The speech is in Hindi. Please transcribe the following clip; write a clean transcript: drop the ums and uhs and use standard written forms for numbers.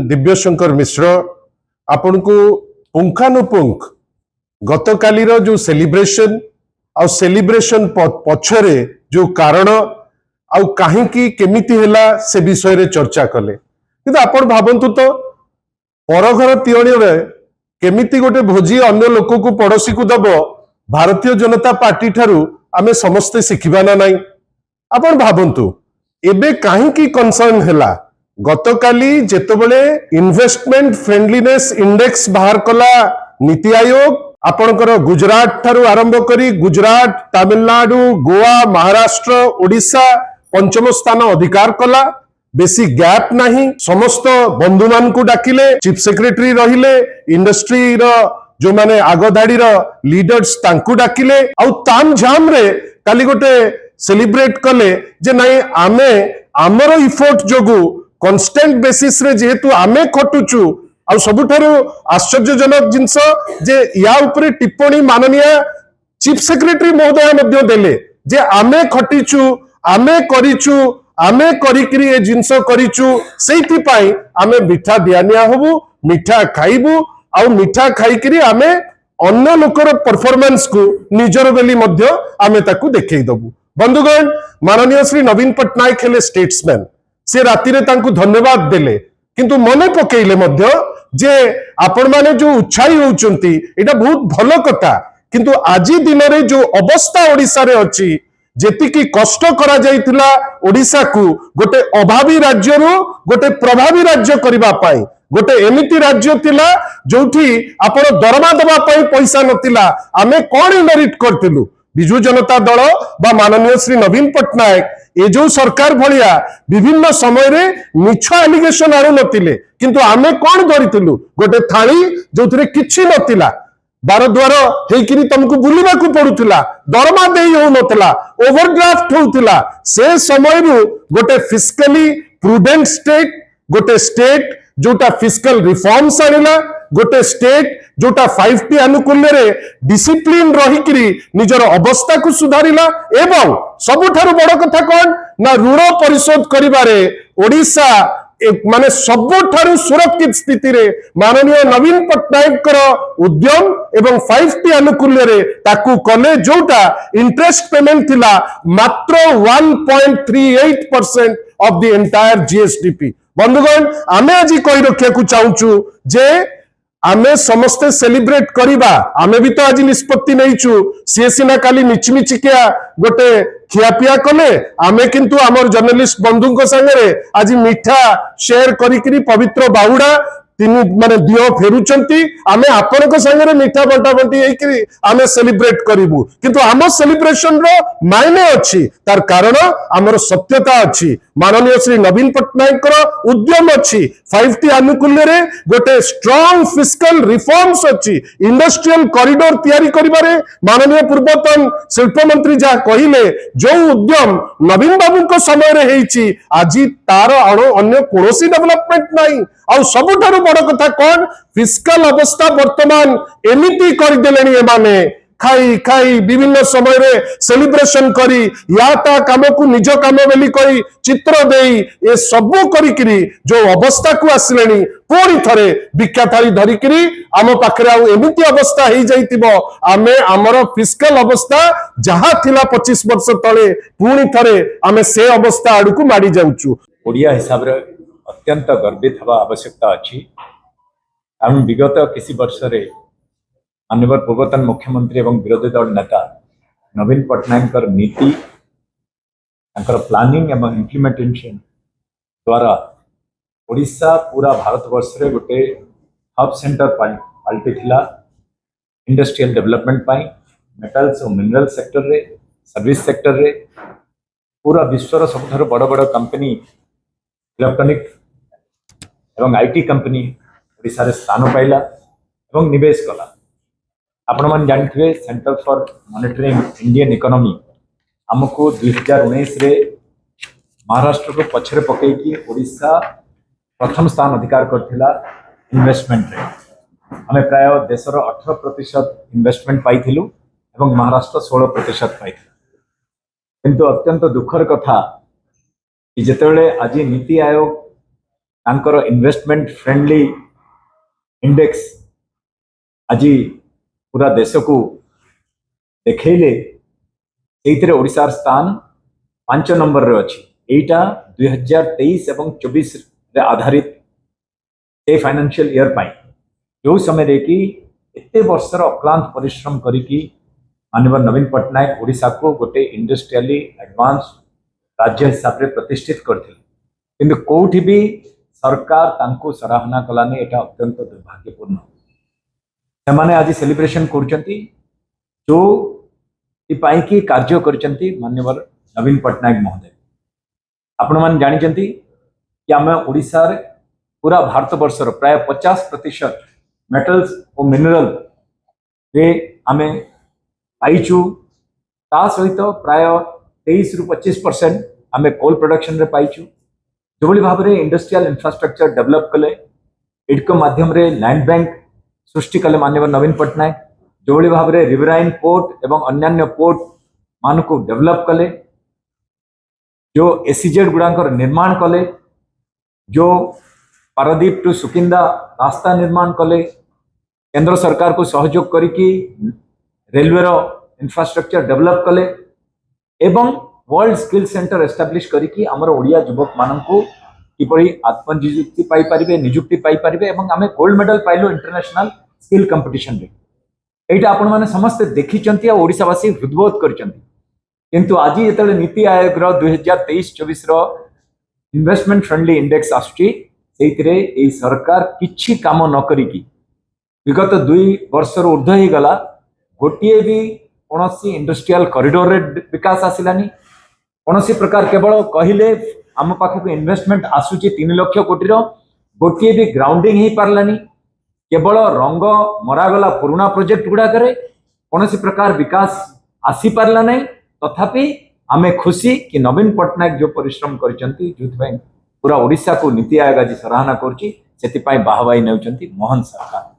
दिव्यशंकर मिश्र आपण को पुंखानुपुंख गतकालीर जो सेलिब्रेशन आ सेलिब्रेशन पछरे जो कारण आ कहीं केमिति हैला से विषय रे चर्चा कले किंतु आपण भाबंतु तो परघर तियणी रे केमिति गोटे भोजी अन्य लोक को पड़ोसी को दब भारतीय जनता पार्टी ठारू आमे समस्ते शिखिबा ना नहीं। आपण भाबंतु एबे कहीं कंसर्न हैला गतकाली जेतबेले इन्वेस्टमेंट फ्रेंडलीनेस इंडेक्स बाहर कला नीति आयोग आपणकर गुजरात ठारू आरंभ करी गुजरात तमिलनाडु गोवा महाराष्ट्र ओडिशा पंचम स्थान अधिकार कला बेसी गैप नहीं समस्त बंधु मान को डाकिले चीफ सेक्रेटरी रहिले इंडस्ट्री रो जो माने आगधाड़ी रो लीडर्स तांकु डाकिले आउ ताम झाम रे काली गोटे सेलिब्रेट कले जे नहीं आमे आमर इफोर्ट जोगु कॉन्स्टेंट बेसिस रे जेहेतु आमे खटुचु आ सबुठारु आश्चर्यजनक जिंस जे या उपरे टिप्पणी माननीय चीफ सेक्रेटरी महोदय मध्य देले जे आमे खटिचु आमे करिचु आमे करिकरी ए जिंस करिचु सेति पाई आमे मिठा दियानिया होबु मिठा खाइबु आ मिठा खाइकरी आमे अन्य लोकर परफॉर्मेंस को निजर बेली मध्य आमे ताकू देखै दबु। बंधुगण माननीय श्री नवीन पट्टनायक हेले स्टेट्समैन से राति रे तांकू धन्यवाद देले किंतु मने पकेइले मध्य जे आपण माने जो उत्साही होउचंती एटा बहुत भलो कथा किंतु आजी दिन रे जो अवस्था ओडिसा रे अछि जेतिकी कष्ट करा जाइतिला ओडिसा को गोटे अभावी राज्य रो गोटे प्रभावी राज्य करिबा पाई गोटे एमिति राज्य थिला जोठी आपण दरमा दबा पाई पैसा नथिला आमे कोन मेरिट करतिलु बिजू जनता दल बा माननीय श्री नवीन पट्टनायक ए जो सरकार भलिया विभिन्न समय रे मिछ एलिगेशन आरु नथिले किंतु आमे कोन धरितिलु गोटे थाली जोथरे किछि नथिला बार द्वार हेकिरी तुमको बुलिबा को पडुथिला दरमा देई हो नथला ओवरड्राफ्ट होउथिला से समय रु गोटे फिस्कली प्रूडेंट स्टेट गोटे स्टेट जोटा फिस्कल रिफॉर्म्स आनिला गोटे स्टेट जोटा 5T अनुकूल्य रे डिसिप्लिन रहिकरी निजर अवस्था को सुधारिला एवं सबुठारु बड़ कथा कोन ना ऋण परिशोध करिबारे ओडिसा माने सबुठारु सुरक्षित स्थिति रे माननीय नवीन पट्टनायक उद्यम एवं 5T अनुकूल्य रे ताकू कले जोटा इंटरेस्ट पेमेंट थिला मात्र 1.38% ऑफ द एंटायर जीएसडीपी। बंधुगण आमे आज कहि रखिया को चाहूचु जे आमे समस्ते सेलिब्रेट करिबा आमे भी तो आज निष्पत्ति नैचु सी सिना काली मिचमिचिकिया गोटे खियापिया कले आमे किंतु आमर जर्नलिस्ट बंधु को संगे आज मिठा शेयर करिकरी पवित्र बाहुड़ा तीन माने दियो फेरुचंती आमे आपन को संगे मिठा बंटा बंटी हेकरी आमे सेलिब्रेट करिवु किंतु आम सेलिब्रेशन रो मायने अछि तार कारण आमर सत्यता अछि माननीय श्री नवीन पट्टनायक उद्यम अछि 5T अनुकूल्य रे गोटे स्ट्रांग फिस्कल रिफॉर्म्स अछि इंडस्ट्रियल कॉरिडोर तयारी करिबारे माननीय पूर्वतन शिल्प मंत्री जा कहिले जो उद्यम नवीन बाबू को समय रे हेछि आजी तार अन्य कोनोसी डेवलपमेंट नाही आ सबुठारु बड़ कथा कोन फिस्कल अवस्था वर्तमान एमिति कर देलेनी एमाने खाई खाई विभिन्न समय रे सेलिब्रेशन करी या ता काम को निज काम बेली करी चित्र देई ए सबु करिकरी जो अवस्था को आसिलेनी पूरी थरे भिक्षा थाली धरिकरी आम पाखरे आ एमिति अवस्था हे जाइतिबो आमे हमर फिस्कल अवस्था जहा थिला 25 वर्ष तळे पूरी थरे आमे से अवस्था आडू को माडी जाउचु। ओडिया हिसाब रे अत्यंत गर्वित हवा आवश्यकता अच्छी हम विगत किसी वर्ष रे माननीय पूर्वतन मुख्यमंत्री एवं विरोधी दल नेता नवीन पट्टनायक नीति प्लानिंग एवं इम्प्लीमेंटेशन द्वारा ओडिशा पूरा भारतवर्ष रे गोटे हब सेंटर पलटि थिला इंडस्ट्रियल डेवलपमेंट पाई मेटल्स और मिनरल सेक्टर रे सर्विस सेक्टर रे पूरा विश्वर सबुठारु बड़ बड़ कंपनी इलेक्ट्रॉनिक एवं आईटी कंपनी ओडिशा रे स्थान पाइला एवं निवेश कला आपण मन जानथिबे centre for monitoring Indian economy हमको 2019 रे महाराष्ट्र को पछरे पकई की ओडिशा प्रथम स्थान अधिकार करथिला इन्वेस्टमेंट रे हमें प्राय देशर 18% इन्वेस्टमेंट पाइथिलु एवं महाराष्ट्र 16% पाइथिला किंतु अत्यंत दुखर कथा कि जेतेबेले आज नीति आयोग तांकर इन्वेस्टमेंट फ्रेंडली इंडेक्स आज पूरा देश को देखले से ओडिशार स्थान 5 नंबर रे अछि। एटा 2023 एवं 24 रे आधारित ए फाइनेंशियल ईयर पाई जो समय रे कि एते वर्षर अक्लांत परिश्रम करिकी माननीय नवीन पट्टनायक ओडिशा को गोटे इंडस्ट्रियली एडवांस राज्य हिसाब रे प्रतिष्ठित करथिले, किंतु कोठी भी सरकार तांको सराहना कलाने। एटा अत्यंत दुर्भाग्यपूर्ण। सेमाने आज सेलिब्रेशन करचंती जो पाई की कार्य करचंती माननीय नवीन पट्टनायक महोदय। आपण मान जानिचंती कि आम ओडिशा रे पूरा भारत वर्षर प्राय 50% मेटल्स और मिनरल रे आमे पाइचु। ता सहित प्राय 23 रु 25% आमे कोल प्रोडक्शन रे पाइचु। जो भाव में इंडस्ट्रियल इंफ्रास्ट्रक्चर डेवलप कले, इडको माध्यम रे लैंड बैंक सृष्टि कले माननीय नवीन पट्टनायक। जो भाव में रिवराइन पोर्ट एवं अन्यान्य पोर्ट मान को डेवलप कले, जो एसीजेड गुड़ाकर निर्माण कले, जो पारादीप टू सुकिंदा रास्ता निर्माण कले, केंद्र सरकार को सहयोग करिकी रेलवे रो इंफ्रास्ट्रक्चर डेवलप कले एवं वर्ल्ड स्किल सेंटर एस्टाब्लिश करिकी हमर ओडिया युवक माननकु किपरि आत्मनियुक्ति पाई परिबे, नियुक्ति पाई परिबे एवं आमे gold medal pilo international skill competition रे। एटा आपण माने समस्त देखिचंती आ ओडिसावासी हृदबोध करचंती, किंतु आज जेतले नीति आयोग रो 2023-24 रो इन्वेस्टमेंट फ्रेंडली इंडेक्स आसुची सेइतरे ए सरकार किछि काम न करिकी विगत 2 वर्ष ऊर्ध्व ही गला गोटिए भी कौनसी इंडस्ट्रियल कॉरिडोर रे विकास आसिलानी। कौनसी प्रकार केवल कहले आम पाखक इन्वेस्टमेंट आसुची 3 लाख कोटी रो गोटिए भी ग्राउंडिंग ही पारलानी। केवल रंग मरागला पुराना प्रोजेक्ट गुड़ा करे कौनसी प्रकार विकास आसी पारला नहीं। तथापि आमे खुशी कि नवीन पट्टनायक जो परिश्रम करचंती जो पूरा ओडिशा को नीति आयोग आज सराहना करची, सेति पाई बाहबाई नेउचंती मोहन सरकार।